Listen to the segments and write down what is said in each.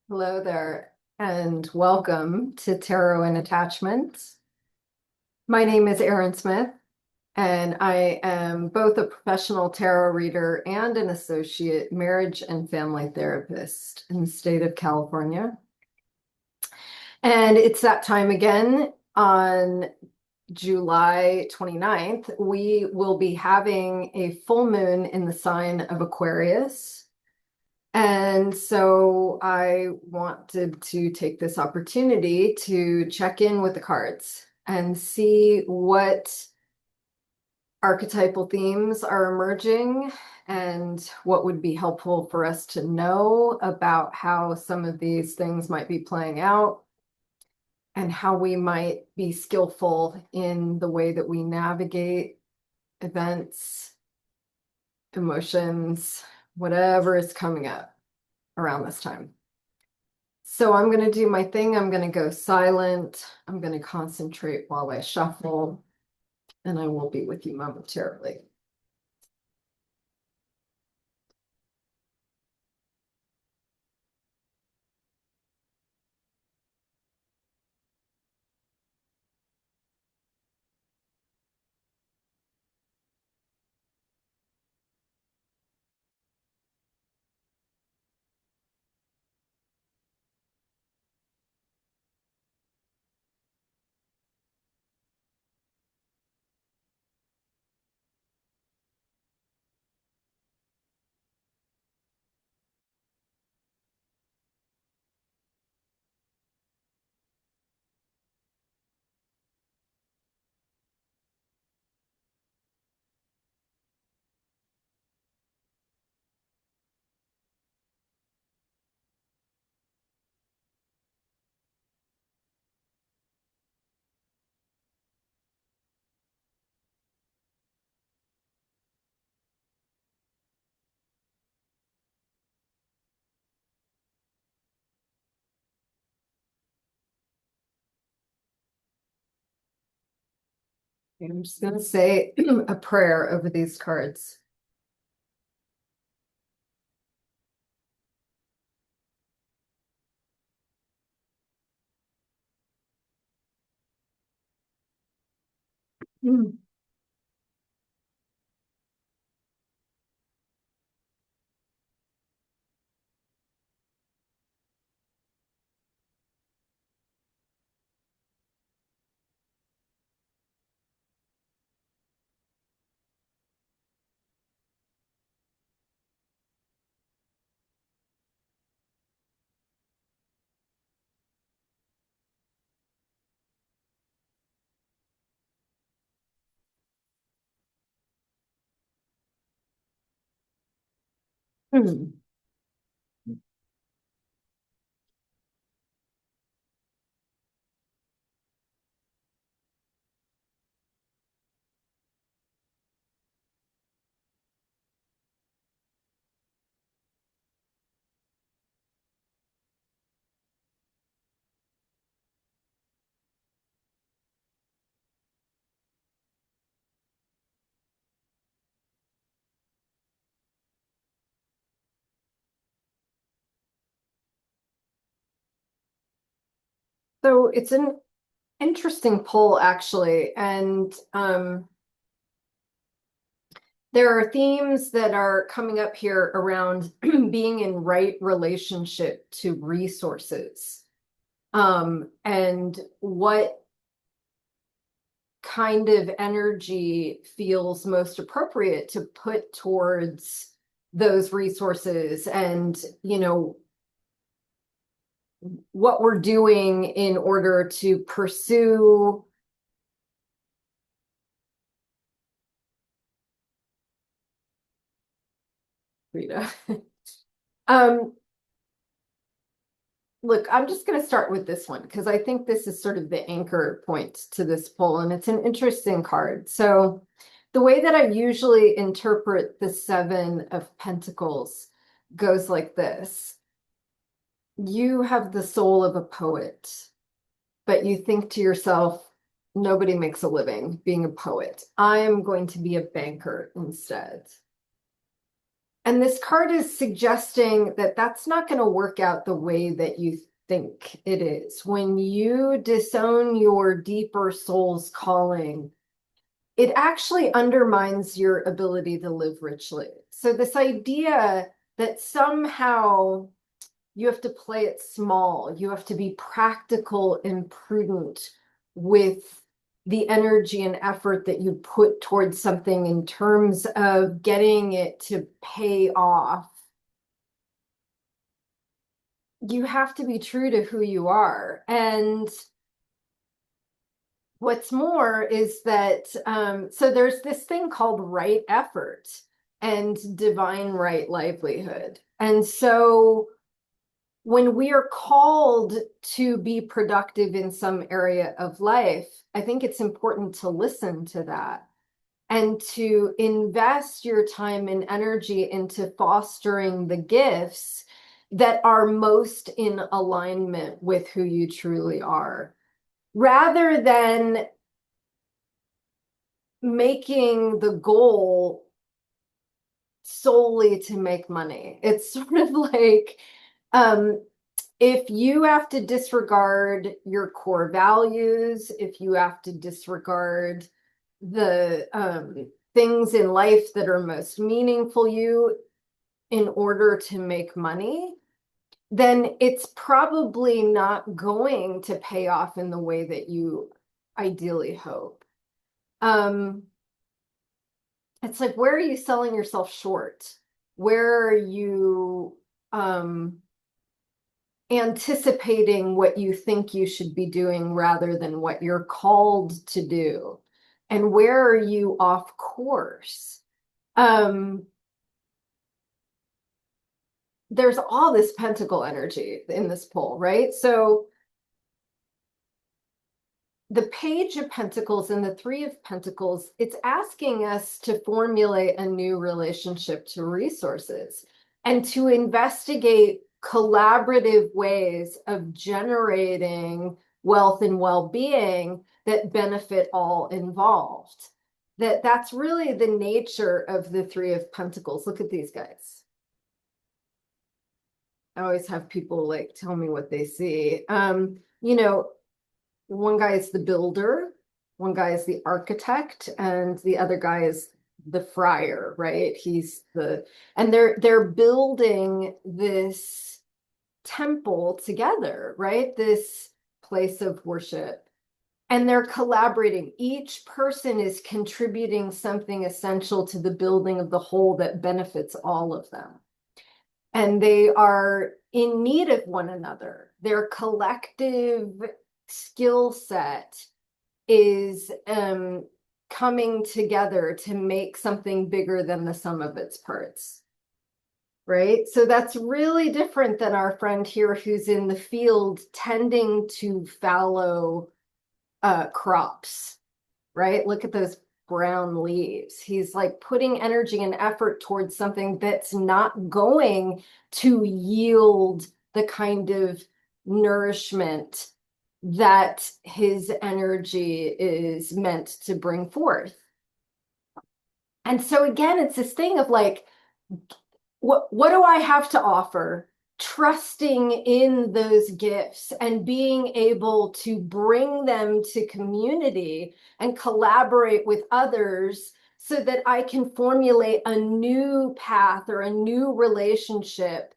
Hello there, and welcome to Tarot and Attachments. My name is Erin Smith, and I am both a professional tarot reader and an associate marriage and family therapist in the state of California. And it's that time again on July 29th. We will be having a full moon in the sign of Aquarius. And so I wanted to take this opportunity to check in with the cards and see what archetypal themes are emerging and what would be helpful for us to know about how some of these things might be playing out and how we might be skillful in the way that we navigate events, emotions, whatever is coming up around this time. So I'm going to do my thing. I'm going to go silent. I'm going to concentrate while I shuffle, and I will be with you momentarily. I'm just going to say a prayer over these cards. Hmm. Hmm. So it's an interesting pull, actually. And there are themes that are coming up here around being in right relationship to resources. And what kind of energy feels most appropriate to put towards those resources and, what we're doing in order to pursue Rita. um Look, I'm just going to start with this one because I think this is sort of the anchor point to this poll, and it's an interesting card. So the way that I usually interpret the Seven of Pentacles goes like this. You have the soul of a poet, but you think to yourself, nobody makes a living being a poet. I am going to be a banker instead. And this card is suggesting that that's not going to work out the way that you think it is. When you disown your deeper soul's calling, it actually undermines your ability to live richly. So, this idea that somehow you have to play it small, you have to be practical and prudent with the energy and effort that you put towards something in terms of getting it to pay off. You have to be true to who you are. And what's more is that, so there's this thing called right effort and divine right livelihood. And so when we are called to be productive in some area of life, I think it's important to listen to that and to invest your time and energy into fostering the gifts that are most in alignment with who you truly are, rather than making the goal solely to make money. It's sort of like, if you have to disregard your core values, if you have to disregard the things in life that are most meaningful you in order to make money, then it's probably not going to pay off in the way that you ideally hope. It's like, where are you selling yourself short? Where are you anticipating what you think you should be doing rather than what you're called to do? And where are you off course? There's all this pentacle energy in this pull, right? So the Page of Pentacles and the Three of Pentacles, it's asking us to formulate a new relationship to resources and to investigate collaborative ways of generating wealth and well-being that benefit all involved. That's really the nature of the Three of Pentacles. Look at these guys. I always have people like tell me what they see. One guy is the builder, one guy is the architect, and the other guy is the friar, right? And they're building this temple together, right? This place of worship. And they're collaborating. Each person is contributing something essential to the building of the whole that benefits all of them. And they are in need of one another. Their collective skill set is coming together to make something bigger than the sum of its parts, right? So that's really different than our friend here who's in the field tending to fallow crops, right? Look at those brown leaves. He's like putting energy and effort towards something that's not going to yield the kind of nourishment that his energy is meant to bring forth. And so again, it's this thing of like, what do I have to offer? Trusting in those gifts and being able to bring them to community and collaborate with others so that I can formulate a new path or a new relationship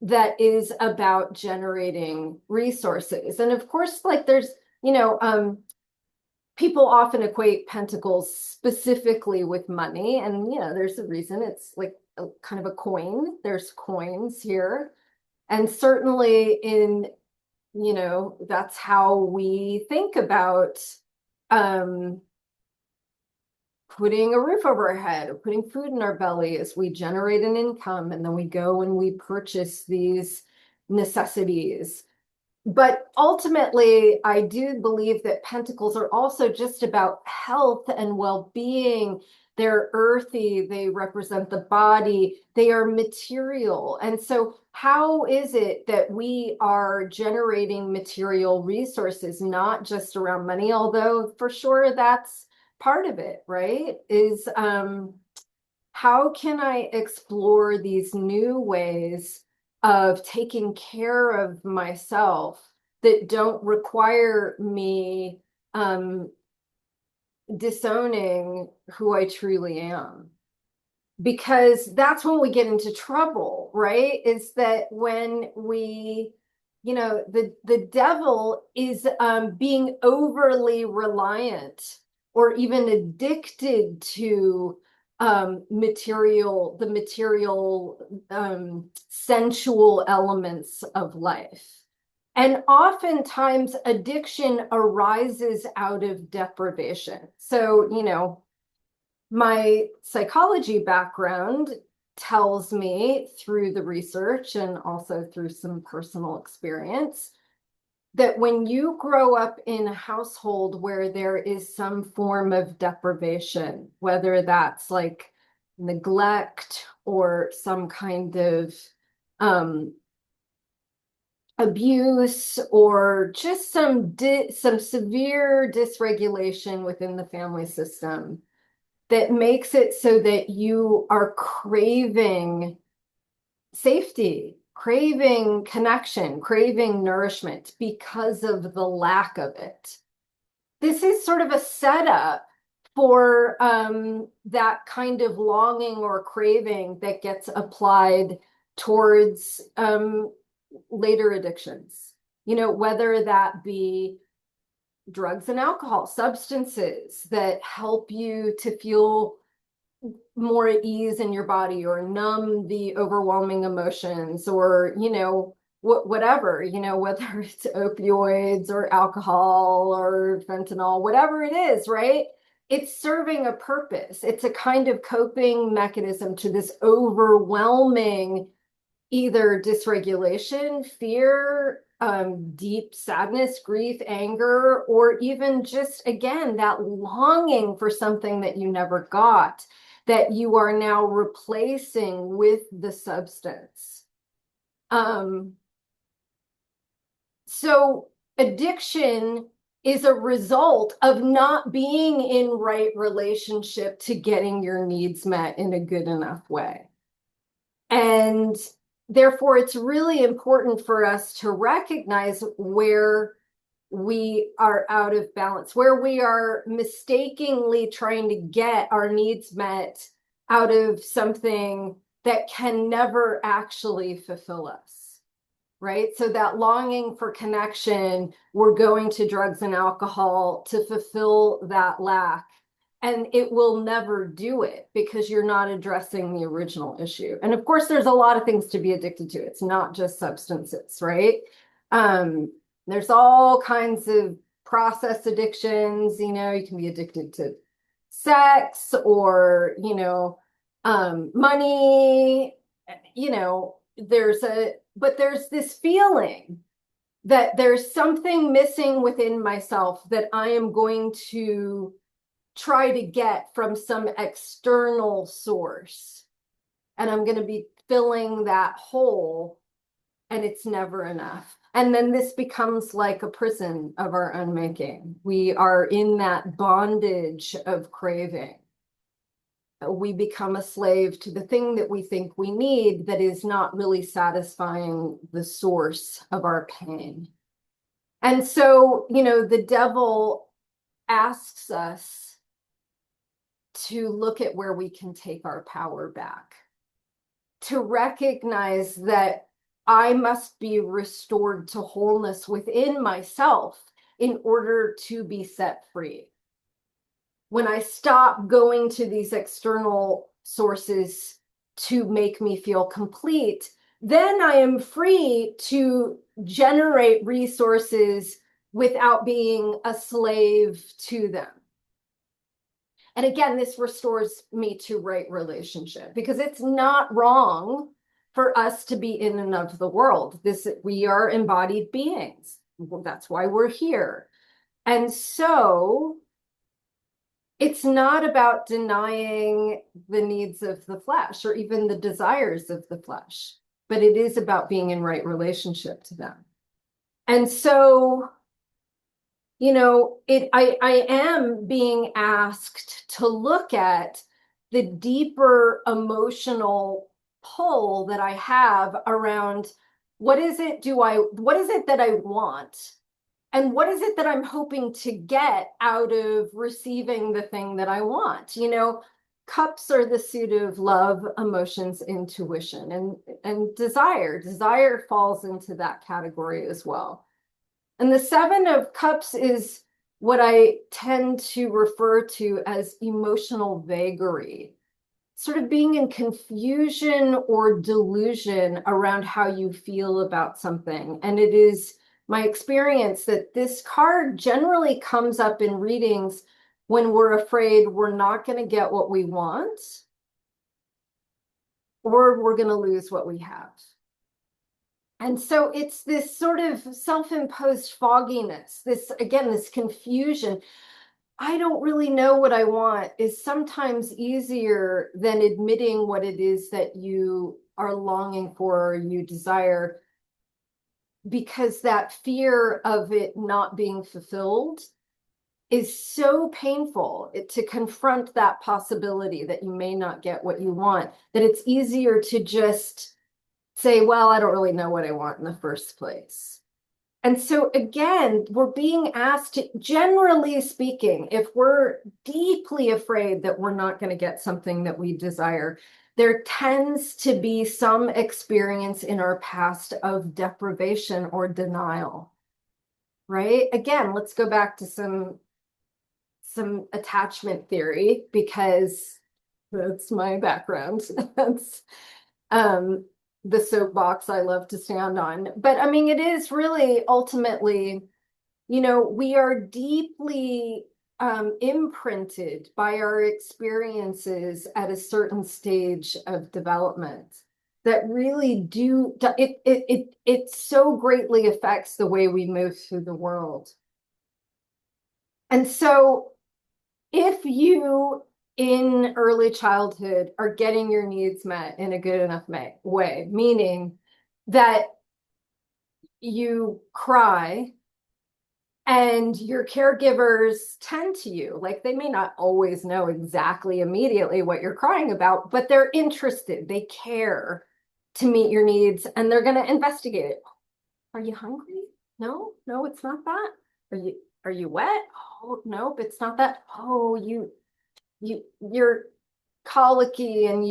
that is about generating resources. And of course, like there's, people often equate pentacles specifically with money. And, there's a reason. It's like kind of a coin. There's coins here. And certainly that's how we think about putting a roof over our head or putting food in our belly as we generate an income, and then we go and we purchase these necessities. But ultimately, I do believe that pentacles are also just about health and well-being. They're earthy, they represent the body, they are material. And so how is it that we are generating material resources, not just around money, although for sure that's part of it, right? Is how can I explore these new ways of taking care of myself that don't require me disowning who I truly am? Because that's when we get into trouble, right? Is that when we, the devil is being overly reliant or even addicted to the material, sensual elements of life. And oftentimes addiction arises out of deprivation. So, my psychology background tells me through the research and also through some personal experience that when you grow up in a household where there is some form of deprivation, whether that's like neglect or some kind of abuse or just some severe dysregulation within the family system, that makes it so that you are craving safety, craving connection, craving nourishment because of the lack of it. This is sort of a setup for that kind of longing or craving that gets applied towards later addictions, whether that be drugs and alcohol, substances that help you to feel more at ease in your body or numb the overwhelming emotions, or whatever, whether it's opioids or alcohol or fentanyl, whatever it is, right? It's serving a purpose. It's a kind of coping mechanism to this overwhelming either dysregulation, fear, deep sadness, grief, anger, or even just, again, that longing for something that you never got, that you are now replacing with the substance. So addiction is a result of not being in right relationship to getting your needs met in a good enough way. And therefore, it's really important for us to recognize where we are out of balance, where we are mistakenly trying to get our needs met out of something that can never actually fulfill us, right? So that longing for connection, we're going to drugs and alcohol to fulfill that lack. And it will never do it because you're not addressing the original issue. And of course, there's a lot of things to be addicted to. It's not just substances, right? There's all kinds of process addictions. You can be addicted to sex or, money. But there's this feeling that there's something missing within myself that I am going to try to get from some external source. And I'm going to be filling that hole, and it's never enough. And then this becomes like a prison of our own making. We are in that bondage of craving. We become a slave to the thing that we think we need that is not really satisfying the source of our pain. And so, the devil asks us to look at where we can take our power back, to recognize that I must be restored to wholeness within myself in order to be set free. When I stop going to these external sources to make me feel complete, then I am free to generate resources without being a slave to them. And again, this restores me to right relationship, because it's not wrong for us to be in and of the world. We are embodied beings. That's why we're here. And so it's not about denying the needs of the flesh or even the desires of the flesh, but it is about being in right relationship to them. And so I am being asked to look at the deeper emotional pull that I have around what is it that I want? And what is it that I'm hoping to get out of receiving the thing that I want? Cups are the suit of love, emotions, intuition, and desire. Desire falls into that category as well. And the Seven of Cups is what I tend to refer to as emotional vagary, sort of being in confusion or delusion around how you feel about something. And it is my experience that this card generally comes up in readings when we're afraid we're not going to get what we want or we're going to lose what we have. And so it's this sort of self-imposed fogginess, this confusion. I don't really know what I want is sometimes easier than admitting what it is that you are longing for or you desire, because that fear of it not being fulfilled is so painful to confront that possibility that you may not get what you want, that it's easier to just say, well, I don't really know what I want in the first place. And so again, we're being asked to, generally speaking, if we're deeply afraid that we're not going to get something that we desire, there tends to be some experience in our past of deprivation or denial, right? Again, let's go back to some attachment theory, because that's my background. That's the soapbox I love to stand on. But I mean, it is really ultimately, we are deeply imprinted by our experiences at a certain stage of development that really it so greatly affects the way we move through the world. And so if you in early childhood are getting your needs met in a good enough way, meaning that you cry and your caregivers tend to you, like they may not always know exactly immediately what you're crying about, but they're interested, they care to meet your needs, and they're going to investigate it. Are you hungry? No, it's not that. Are you wet? Oh, nope, it's not that. Oh, you're colicky, and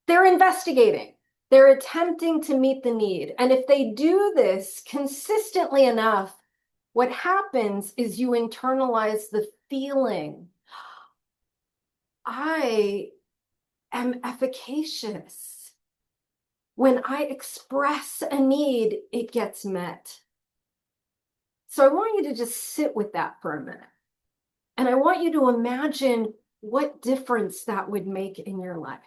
they're investigating. They're attempting to meet the need. And if they do this consistently enough, what happens is you internalize the feeling, I am efficacious. When I express a need, it gets met. So I want you to just sit with that for a minute. And I want you to imagine what difference that would make in your life.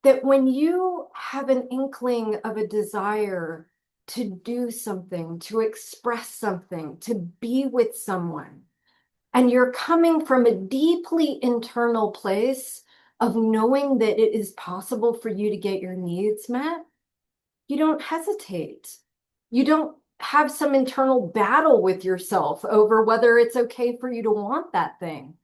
That when you have an inkling of a desire to do something, to express something, to be with someone, and you're coming from a deeply internal place of knowing that it is possible for you to get your needs met, you don't hesitate. You don't have some internal battle with yourself over whether it's okay for you to want that thing.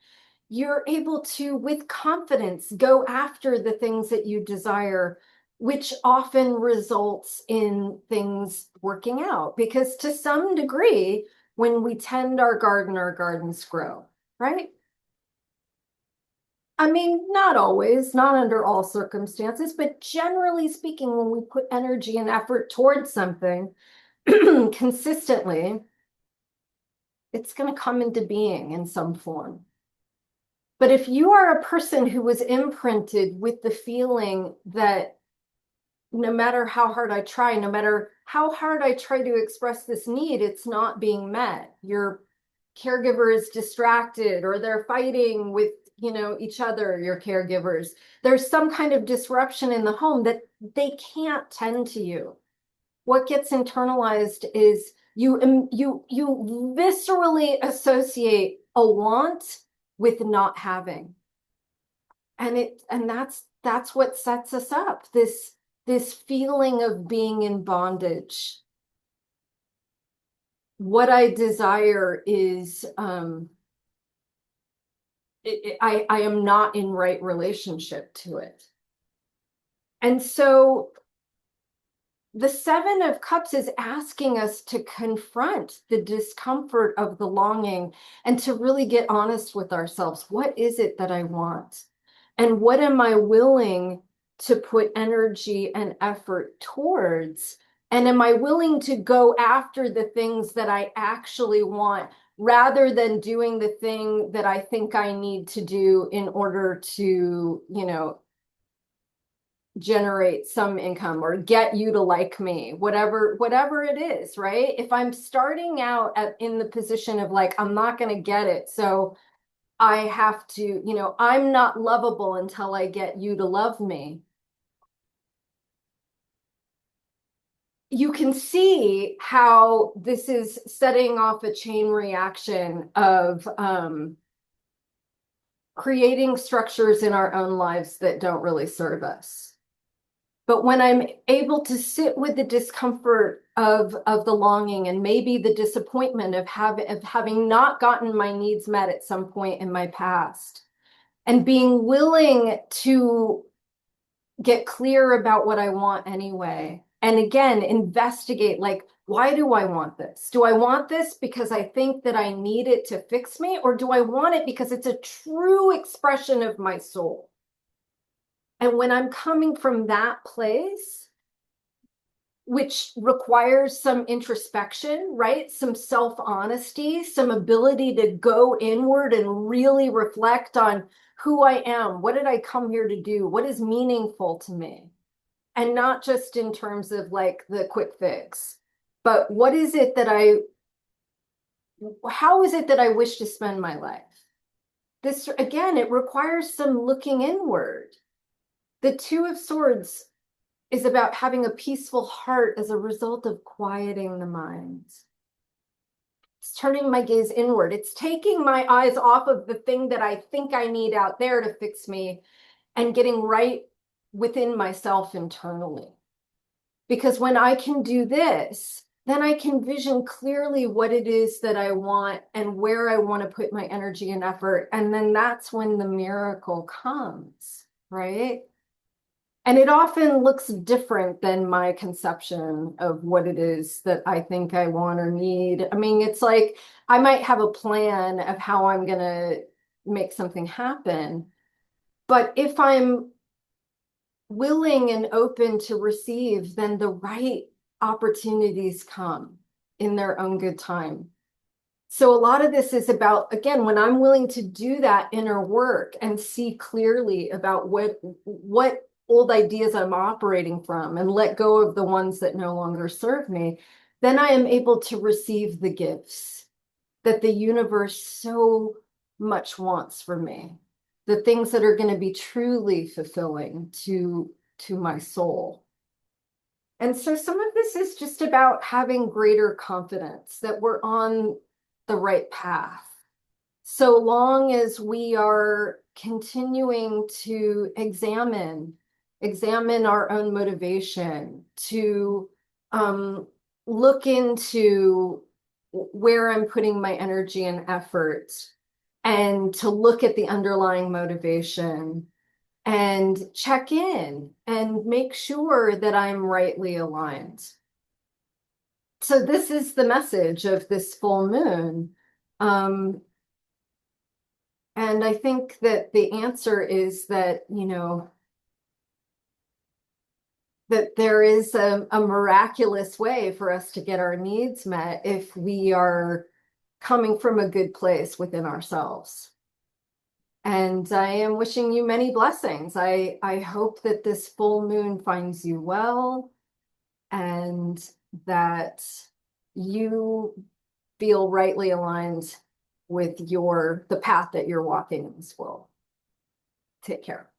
You're able to, with confidence, go after the things that you desire, which often results in things working out. Because to some degree, when we tend our gardens grow, right? I mean, not always, not under all circumstances, but generally speaking, when we put energy and effort towards something consistently, it's going to come into being in some form. But if you are a person who was imprinted with the feeling that no matter how hard I try, no matter how hard I try to express this need, it's not being met. Your caregiver is distracted, or they're fighting with, each other, your caregivers. There's some kind of disruption in the home that they can't tend to you. What gets internalized is you viscerally associate a want with not having. And that's what sets us up, this feeling of being in bondage. What I desire is I am not in right relationship to it. And so the Seven of Cups is asking us to confront the discomfort of the longing and to really get honest with ourselves. What is it that I want? And what am I willing to put energy and effort towards? And am I willing to go after the things that I actually want rather than doing the thing that I think I need to do in order to, generate some income or get you to like me, whatever it is, right? If I'm starting out in the position of like, I'm not going to get it, so I have to, I'm not lovable until I get you to love me. You can see how this is setting off a chain reaction of creating structures in our own lives that don't really serve us. But when I'm able to sit with the discomfort of the longing and maybe the disappointment of having not gotten my needs met at some point in my past, and being willing to get clear about what I want anyway. And again, investigate, like, why do I want this? Do I want this because I think that I need it to fix me? Or do I want it because it's a true expression of my soul? And when I'm coming from that place, which requires some introspection, right? Some self-honesty, some ability to go inward and really reflect on who I am. What did I come here to do? What is meaningful to me? And not just in terms of like the quick fix, but how is it that I wish to spend my life? This, again, it requires some looking inward. The Two of Swords is about having a peaceful heart as a result of quieting the mind. It's turning my gaze inward. It's taking my eyes off of the thing that I think I need out there to fix me and getting right within myself internally. Because when I can do this, then I can vision clearly what it is that I want and where I want to put my energy and effort. And then that's when the miracle comes, right? And it often looks different than my conception of what it is that I think I want or need. I mean, it's like I might have a plan of how I'm going to make something happen. But if I'm willing and open to receive, then the right opportunities come in their own good time. So a lot of this is about, again, when I'm willing to do that inner work and see clearly about what old ideas I'm operating from and let go of the ones that no longer serve me, then I am able to receive the gifts that the universe so much wants for me, the things that are going to be truly fulfilling to my soul. And so some of this is just about having greater confidence that we're on the right path. So long as we are continuing to examine our own motivation, to look into where I'm putting my energy and effort, and to look at the underlying motivation and check in and make sure that I'm rightly aligned. So this is the message of this full moon. And I think that the answer is that, that there is a miraculous way for us to get our needs met if we are coming from a good place within ourselves. And I am wishing you many blessings. I hope that this full moon finds you well and that you feel rightly aligned with the path that you're walking in this world. Take care.